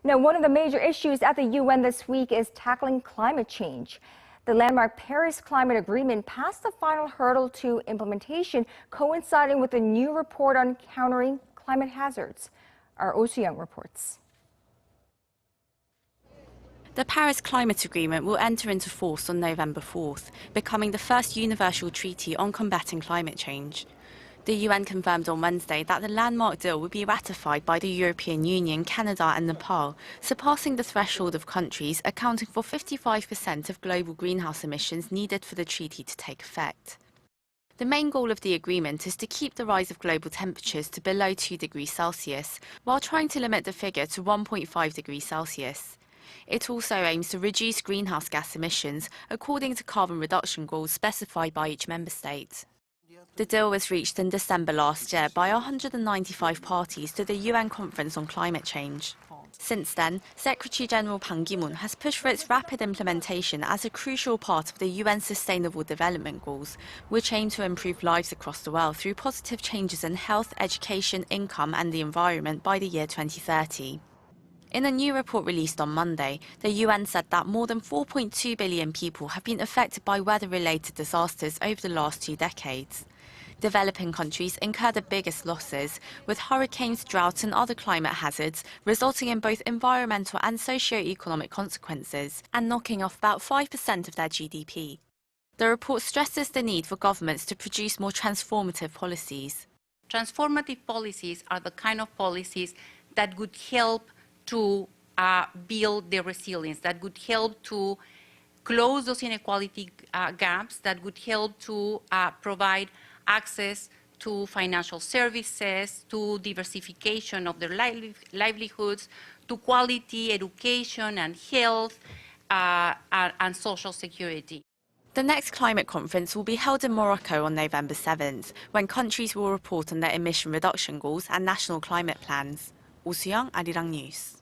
Now, one of the major issues at the UN this week is tackling climate change. The landmark Paris Climate Agreement passed the final hurdle to implementation, coinciding with a new report on countering climate hazards. Our Soo-young reports. The Paris Climate Agreement will enter into force on November 4th, becoming the first universal treaty on combating climate change. The UN confirmed on Wednesday that the landmark deal will be ratified by the European Union, Canada and Nepal, surpassing the threshold of countries accounting for 55% of global greenhouse emissions needed for the treaty to take effect. The main goal of the agreement is to keep the rise of global temperatures to below 2 degrees Celsius, while trying to limit the figure to 1.5 degrees Celsius. It also aims to reduce greenhouse gas emissions according to carbon reduction goals specified by each member state. The deal was reached in December last year by 195 parties to the UN Conference on Climate Change. Since then, Secretary-General Ban Ki-moon has pushed for its rapid implementation as a crucial part of the UN Sustainable Development Goals, which aim to improve lives across the world through positive changes in health, education, income and the environment by the year 2030. In a new report released on Monday, the UN said that more than 4.2 billion people have been affected by weather-related disasters over the last 2 decades. Developing countries incur the biggest losses, with hurricanes, droughts and other climate hazards resulting in both environmental and socio-economic consequences and knocking off about 5% of their GDP. The report stresses the need for governments to produce more transformative policies. Transformative policies are the kind of policies that would help to build the resilience, that would help to close those inequality gaps, that would help to provide access to financial services, to diversification of their livelihoods, to quality education and health and social security. The next climate conference will be held in Morocco on November 7th, when countries will report on their emission reduction goals and national climate plans. Soo-young, Arirang News.